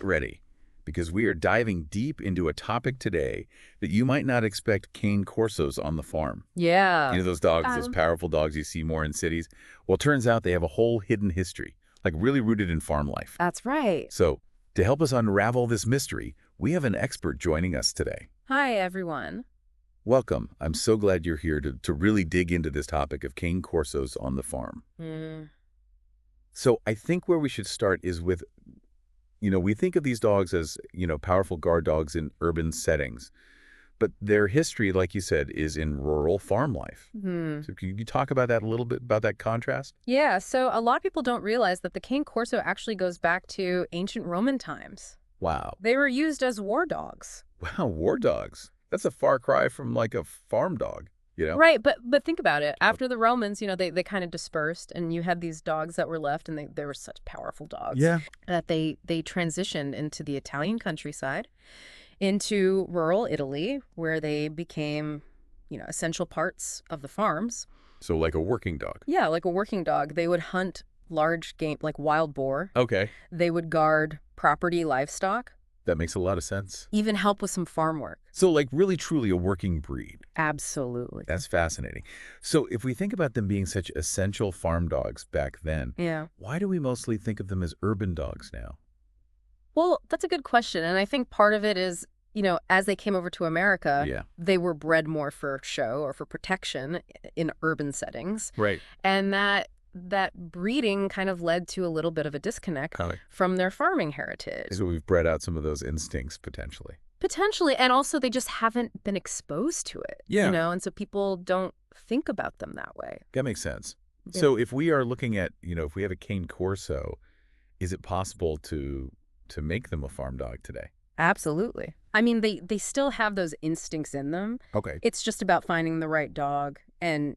get ready, because we are diving deep into a topic today that you might not expect cane corsos on the farm. Yeah. You know those dogs, those powerful dogs you see more in cities? Well, it turns out they have a whole hidden history, like really rooted in farm life. That's right. So, to help us unravel this mystery, we have an expert joining us today. Hi, everyone. Welcome. I'm so glad you're here to really dig into this topic of cane corsos on the farm. So I think where we should start is with, we think of these dogs as, powerful guard dogs in urban settings. But their history, like you said, is in rural farm life. So can you talk about that a little bit, about that contrast? Yeah, so a lot of people don't realize that the Cane Corso actually goes back to ancient Roman times. Wow. They were used as war dogs. Wow, war dogs. That's a far cry from like a farm dog, Right, but think about it. After the Romans, they kind of dispersed, and you had these dogs that were left, and they were such powerful dogs. Yeah. That they transitioned into the Italian countryside, into rural Italy, where they became, essential parts of the farms. So like a working dog. Yeah, like a working dog. They would hunt large game, like wild boar. Okay. They would guard property, livestock. That makes a lot of sense. Even help with some farm work. So like really truly a working breed. Absolutely. That's fascinating. So if we think about them being such essential farm dogs back then, Yeah. why do we mostly think of them as urban dogs now? Well, that's a good question. And I think part of it is, as they came over to America, they were bred more for show or for protection in urban settings. Right. And that breeding kind of led to a little bit of a disconnect from their farming heritage. So we've bred out some of those instincts potentially. Potentially. And also they just haven't been exposed to it. Yeah. And so people don't think about them that way. That makes sense. Yeah. So if we are looking at, if we have a cane corso, is it possible to make them a farm dog today? Absolutely. I mean, they still have those instincts in them. Okay. It's just about finding the right dog and,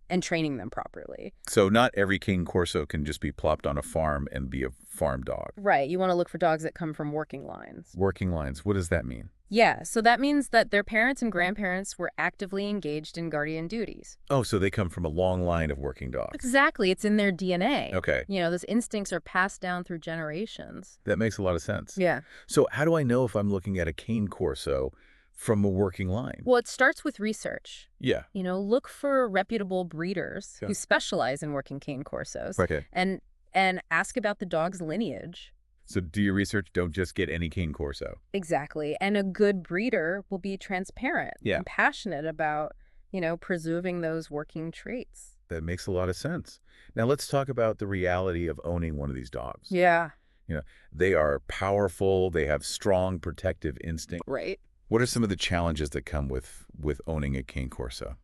and training them properly. So not every cane corso can just be plopped on a farm and be a farm dog. Right. You want to look for dogs that come from working lines. Working lines. What does that mean? Yeah. So that means that their parents and grandparents were actively engaged in guardian duties. Oh, so they come from a long line of working dogs. Exactly. It's in their DNA. Okay. Those instincts are passed down through generations. That makes a lot of sense. Yeah. So how do I know if I'm looking at a cane corso from a working line? Well, it starts with research. Yeah. Look for reputable breeders who specialize in working cane corsos. Okay. And ask about the dog's lineage. So do your research. Don't just get any cane corso. Exactly. And a good breeder will be transparent and passionate about, preserving those working traits. That makes a lot of sense. Now let's talk about the reality of owning one of these dogs. Yeah. They are powerful. They have strong protective instinct. Right. What are some of the challenges that come with owning a cane corso?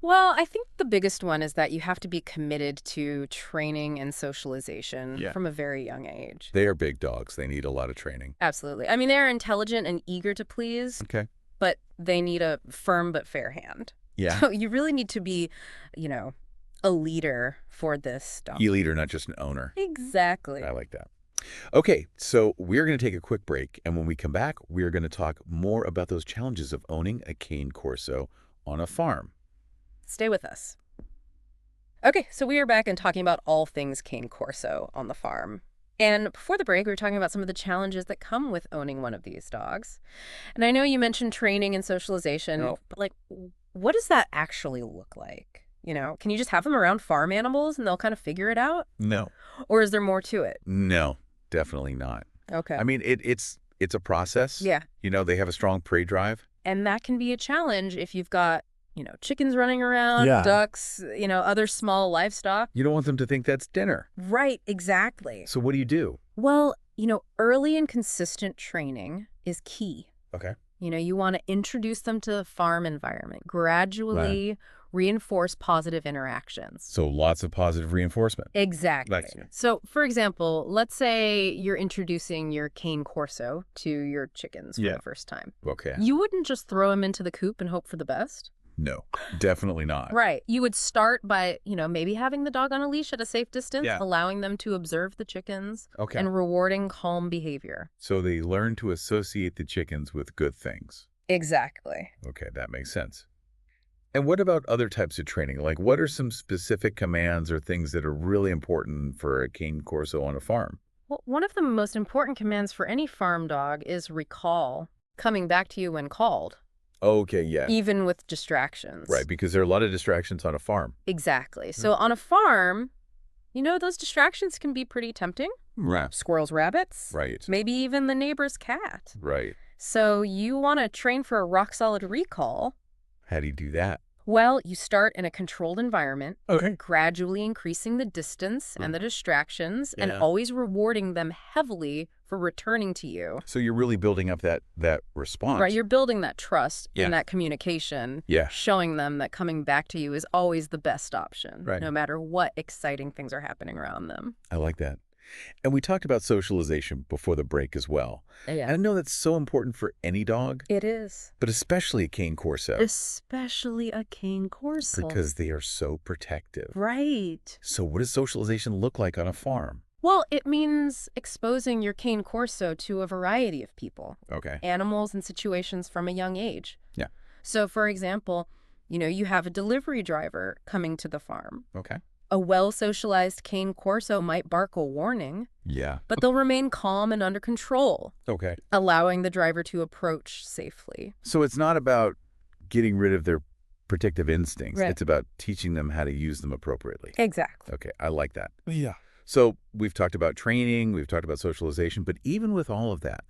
Well, I think the biggest one is that you have to be committed to training and socialization from a very young age. They are big dogs. They need a lot of training. Absolutely. I mean, they're intelligent and eager to please. Okay. But they need a firm but fair hand. Yeah. So you really need to be, a leader for this dog. A leader, not just an owner. Exactly. I like that. Okay, so we're going to take a quick break. And when we come back, we're going to talk more about those challenges of owning a cane corso on a farm. Stay with us. Okay, so we are back and talking about all things Cane Corso on the farm. And before the break, we were talking about some of the challenges that come with owning one of these dogs. And I know you mentioned training and socialization, but what does that actually look like? Can you just have them around farm animals and they'll kind of figure it out? No. Or is there more to it? No, definitely not. Okay. I mean, it's a process. Yeah. They have a strong prey drive. And that can be a challenge if you've got chickens running around, ducks, other small livestock. You don't want them to think that's dinner. Right, exactly. So what do you do? Well, early and consistent training is key. Okay. You want to introduce them to the farm environment, gradually reinforce positive interactions. So lots of positive reinforcement. Exactly. So, for example, let's say you're introducing your Cane Corso to your chickens for the first time. Okay. You wouldn't just throw them into the coop and hope for the best. No, definitely not. Right. You would start by, maybe having the dog on a leash at a safe distance, allowing them to observe the chickens, and rewarding calm behavior. So they learn to associate the chickens with good things. Exactly. Okay, that makes sense. And what about other types of training? Like, what are some specific commands or things that are really important for a cane corso on a farm? Well, one of the most important commands for any farm dog is recall, coming back to you when called, Okay, yeah. even with distractions. Right, because there are a lot of distractions on a farm. Exactly. So on a farm, those distractions can be pretty tempting. Right. Squirrels, rabbits, Right. maybe even the neighbor's cat. Right. So you want to train for a rock-solid recall. How do you do that? Well, you start in a controlled environment, Okay. gradually increasing the distance and the distractions, and Yeah. always rewarding them heavily for returning to you. So you're really building up that response. Right, you're building that trust Yeah. and that communication, Yeah. showing them that coming back to you is always the best option, Right. no matter what exciting things are happening around them. I like that. And we talked about socialization before the break as well. And I know that's so important for any dog, It is. but especially a Cane Corso, Especially a Cane Corso. because they are so protective. Right. So what does socialization look like on a farm? Well, it means exposing your Cane Corso to a variety of people, Okay. animals, and situations from a young age. Yeah. So, for example, you have a delivery driver coming to the farm. Okay. A well-socialized Cane Corso might bark a warning, Yeah. but they'll remain calm and under control, Okay. allowing the driver to approach safely. So it's not about getting rid of their protective instincts. Right. It's about teaching them how to use them appropriately. Exactly. Okay. I like that. Yeah. So we've talked about training, we've talked about socialization, but even with all of that,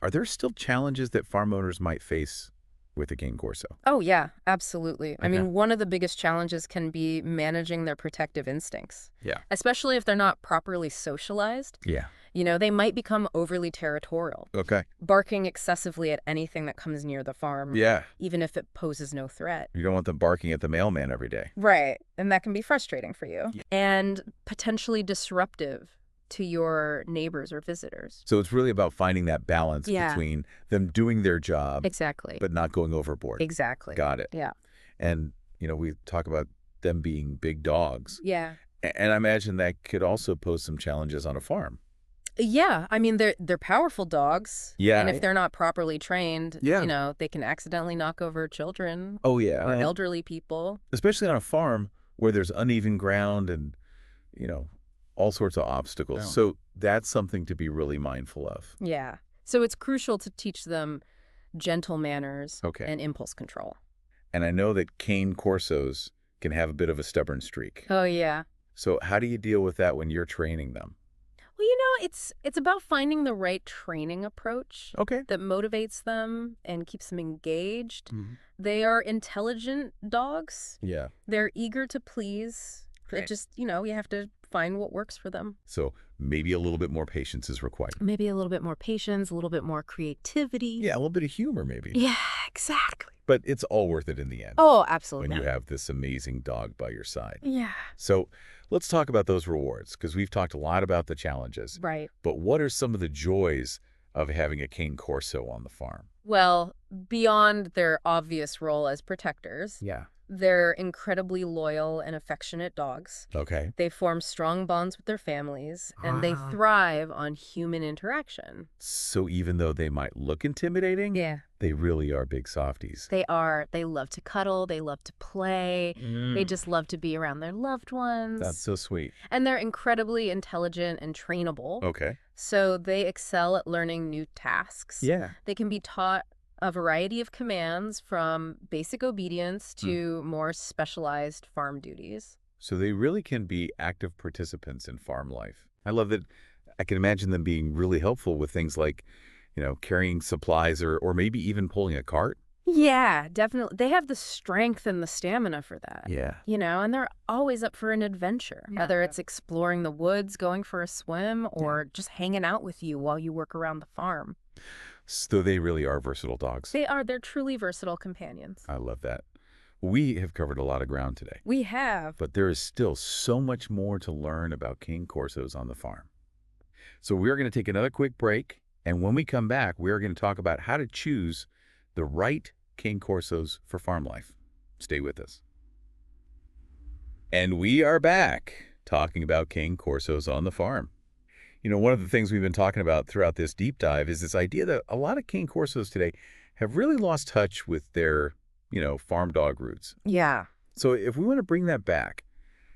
are there still challenges that farm owners might face with the Cane Corso? Oh, yeah, absolutely. I Okay. mean, one of the biggest challenges can be managing their protective instincts, Yeah. especially if they're not properly socialized. Yeah. They might become overly territorial, Okay. barking excessively at anything that comes near the farm, Yeah. even if it poses no threat. You don't want them barking at the mailman every day. Right. And that can be frustrating for you Yeah. and potentially disruptive to your neighbors or visitors. So it's really about finding that balance Yeah. between them doing their job, Exactly. but not going overboard. Exactly. Got it. Yeah. And, we talk about them being big dogs. Yeah. And I imagine that could also pose some challenges on a farm. Yeah, I mean, they're powerful dogs. Yeah. And if they're not properly trained, Yeah. they can accidentally knock over children Oh, yeah. or elderly people. Especially on a farm where there's uneven ground and, all sorts of obstacles. Yeah. So that's something to be really mindful of. Yeah. So it's crucial to teach them gentle manners Okay. and impulse control. And I know that Cane Corsos can have a bit of a stubborn streak. Oh, yeah. So how do you deal with that when you're training them? Well, it's about finding the right training approach Okay. that motivates them and keeps them engaged. Mm-hmm. They are intelligent dogs. Yeah. They're eager to please. Great. It just, you have to find what works for them. So maybe a little bit more patience is required. Maybe a little bit more patience, a little bit more creativity. Yeah, a little bit of humor maybe. Yeah, exactly. But it's all worth it in the end Oh, absolutely. when you have this amazing dog by your side. Yeah. So let's talk about those rewards, because we've talked a lot about the challenges. Right. But what are some of the joys of having a Cane Corso on the farm? Well, beyond their obvious role as protectors, Yeah. they're incredibly loyal and affectionate dogs. Okay. They form strong bonds with their families, and they thrive on human interaction. So even though they might look intimidating, Yeah. they really are big softies. They are. They love to cuddle. They love to play. They just love to be around their loved ones. That's so sweet. And they're incredibly intelligent and trainable. Okay. So they excel at learning new tasks. Yeah. They can be taught a variety of commands from basic obedience to more specialized farm duties. So they really can be active participants in farm life. I love that. I can imagine them being really helpful with things like, carrying supplies or maybe even pulling a cart. Yeah, definitely. They have the strength and the stamina for that. Yeah. And they're always up for an adventure, whether it's exploring the woods, going for a swim, or just hanging out with you while you work around the farm. So they really are versatile dogs. They're truly versatile companions. I love that. We have covered a lot of ground today, We have. but there is still so much more to learn about Cane Corsos on the farm. So we're going to take another quick break, and when we come back, we're going to talk about how to choose the right Cane Corsos for farm life. Stay with us. And we are back talking about Cane Corsos on the farm. One of the things we've been talking about throughout this deep dive is this idea that a lot of Cane Corsos today have really lost touch with their, farm dog roots. Yeah. So if we want to bring that back,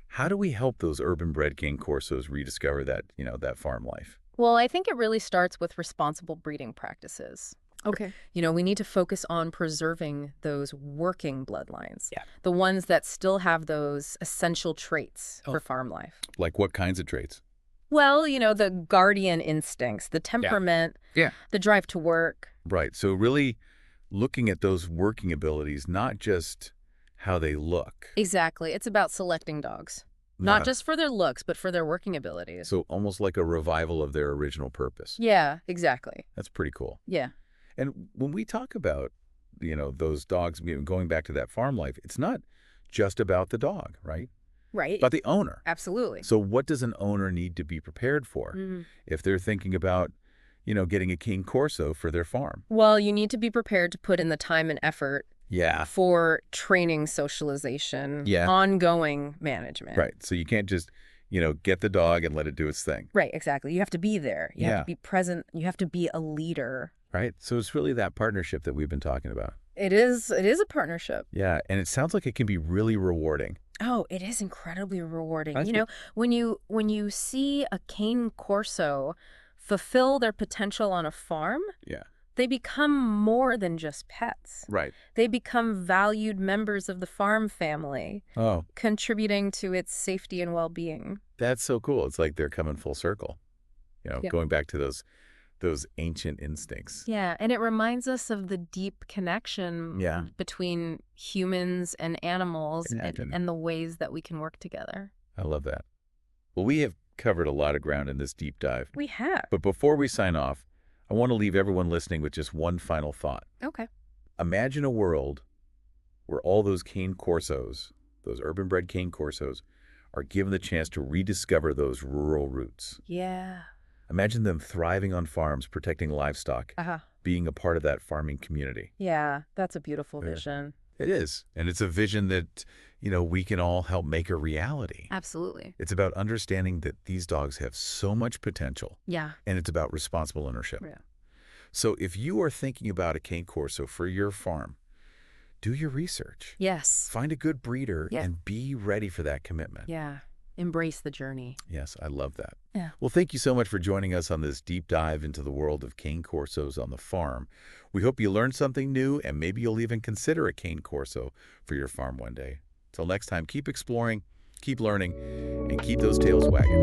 how do we help those urban bred Cane Corsos rediscover that, that farm life? Well, I think it really starts with responsible breeding practices. Okay. We need to focus on preserving those working bloodlines, Yeah. the ones that still have those essential traits Oh. for farm life. Like what kinds of traits? Well, the guardian instincts, the temperament, Yeah. the drive to work. Right. So really looking at those working abilities, not just how they look. Exactly. It's about selecting dogs, not just for their looks, but for their working abilities. So almost like a revival of their original purpose. Yeah, exactly. That's pretty cool. Yeah. And when we talk about, those dogs, going back to that farm life, it's not just about the dog, right? Right. About the owner. Absolutely. So what does an owner need to be prepared for if they're thinking about, getting a Cane Corso for their farm? Well, you need to be prepared to put in the time and effort Yeah. for training, socialization, Yeah. ongoing management. Right. So you can't just, get the dog and let it do its thing. Right, exactly. You have to be there. You have Yeah. to be present. You have to be a leader. Right. So it's really that partnership that we've been talking about. It is a partnership. Yeah. And it sounds like it can be really rewarding. Oh, it is incredibly rewarding. That's When you see a Cane Corso fulfill their potential on a farm, Yeah. they become more than just pets. Right. They become valued members of the farm family, Oh, contributing to its safety and well-being. that's so cool. It's like they're coming full circle, Yeah. going back to those ancient instincts. Yeah, and it reminds us of the deep connection Yeah. between humans and animals Imagine. and the ways that we can work together. I love that. Well, we have covered a lot of ground in this deep dive. We have. But before we sign off, I want to leave everyone listening with just one final thought. Okay. Imagine a world where all those Cane Corsos, those urban-bred Cane Corsos, are given the chance to rediscover those rural roots. Yeah. Imagine them thriving on farms, protecting livestock, Uh-huh. being a part of that farming community. Yeah, that's a beautiful Yeah. vision. It is. And it's a vision that, we can all help make a reality. Absolutely. It's about understanding that these dogs have so much potential, Yeah. and it's about responsible ownership. Yeah. So if you are thinking about a Cane Corso for your farm, do your research. Yes. Find a good breeder Yeah. and be ready for that commitment. Yeah. Embrace the journey. Yes, I love that. Yeah. Well, thank you so much for joining us on this deep dive into the world of Cane Corsos on the farm. We hope you learned something new, and maybe you'll even consider a Cane Corso for your farm one day. Till next time, keep exploring, keep learning, and keep those tails wagging.